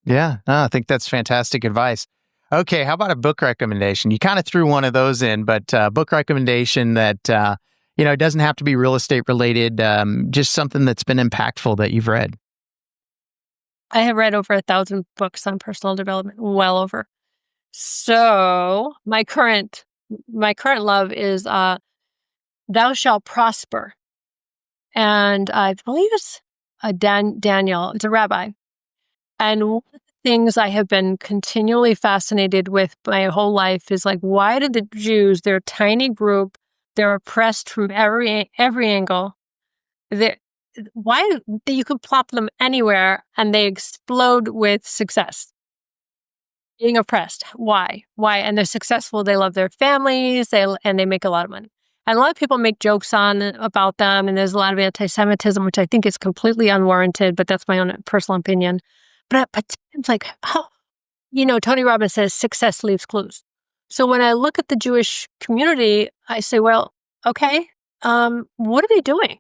Yeah, I think that's fantastic advice. Okay, how about a book recommendation? You kind of threw one of those in, but book recommendation that it doesn't have to be real estate related. Just something that's been impactful that you've read. I have read over 1,000 books on personal development, well over. So my current love is Thou Shalt Prosper, and I believe it's Daniel. It's a rabbi, and one of the things I have been continually fascinated with my whole life is why did the Jews? They're a tiny group. They're oppressed from every angle. Why you could plop them anywhere and they explode with success? Being oppressed. Why? And they're successful. They love their families. And they make a lot of money. And a lot of people make jokes about them. And there's a lot of anti-Semitism, which I think is completely unwarranted, but that's my own personal opinion. But it's Tony Robbins says success leaves clues. So when I look at the Jewish community, I say, well, okay, what are they doing?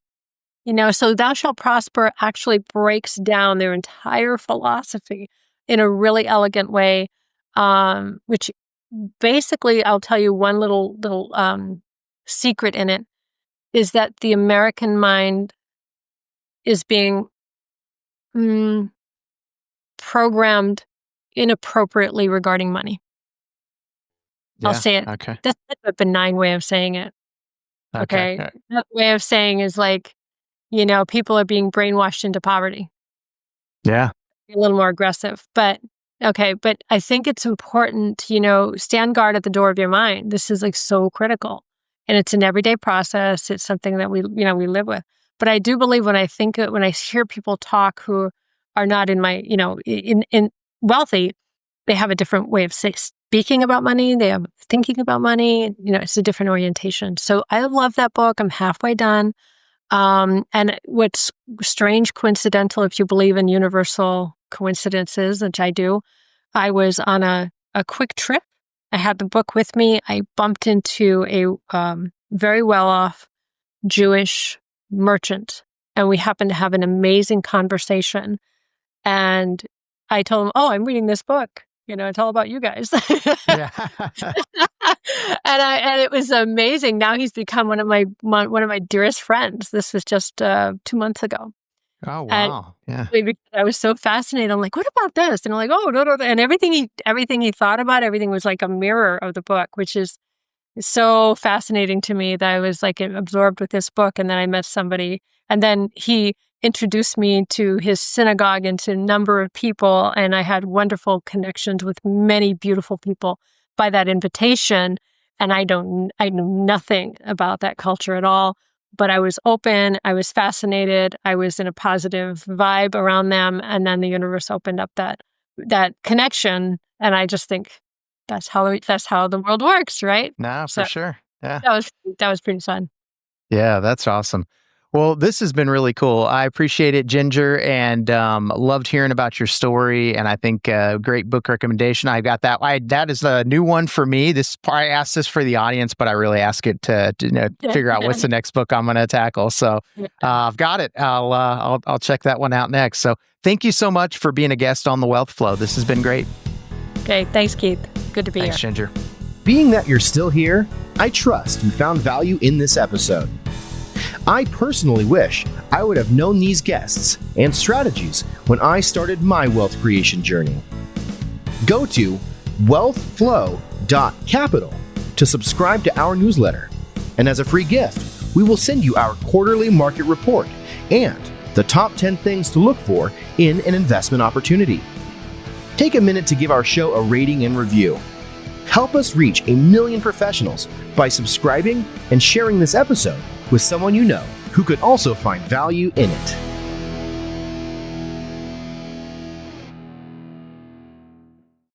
So Thou Shalt Prosper actually breaks down their entire philosophy in a really elegant way, which basically, I'll tell you one little secret in it, is that the American mind is being programmed inappropriately regarding money. Yeah, I'll say it. Okay. That's a benign way of saying it. Okay. That way of saying is people are being brainwashed into poverty. Yeah. A little more aggressive, but I think it's important, stand guard at the door of your mind. This is so critical. And it's an everyday process. It's something that we live with. But I do believe when I hear people talk who are not in my, in wealthy, they have a different way of speaking about money. They have thinking about money. It's a different orientation. So I love that book. I'm halfway done. And what's strange, coincidental, if you believe in universal coincidences, which I do, I was on a quick trip. I had the book with me. I bumped into a very well-off Jewish merchant, and we happened to have an amazing conversation. And I told him, "Oh, I'm reading this book. It's all about you guys." Yeah. and it was amazing. Now he's become one of my dearest friends. This was just 2 months ago. Oh, wow. Yeah. I was so fascinated. I'm like, what about this? And I'm like, oh, no. And everything he thought about, everything was like a mirror of the book, which is so fascinating to me that I was like absorbed with this book. And then I met somebody, and then he introduced me to his synagogue and to a number of people. And I had wonderful connections with many beautiful people by that invitation. And I know nothing about that culture at all. But I was open, I was fascinated, I was in a positive vibe around them, and then the universe opened up that connection, and I just think that's how the world works, right? No, for sure. Yeah. That was pretty fun. Yeah, that's awesome. Well, this has been really cool. I appreciate it, Ginger, and loved hearing about your story. And I think great book recommendation. I got that. That is a new one for me. I asked this for the audience, but I really ask it to figure out what's the next book I'm going to tackle. So I've got it. I'll check that one out next. So thank you so much for being a guest on The Wealth Flow. This has been great. Okay, thanks, Keith. Good to be here. Thanks, Ginger. Being that you're still here, I trust you found value in this episode. I personally wish I would have known these guests and strategies when I started my wealth creation journey. Go to wealthflow.capital to subscribe to our newsletter. And as a free gift, we will send you our quarterly market report and the top 10 things to look for in an investment opportunity. Take a minute to give our show a rating and review. Help us reach 1 million professionals by subscribing and sharing this episode with someone you know who could also find value in it.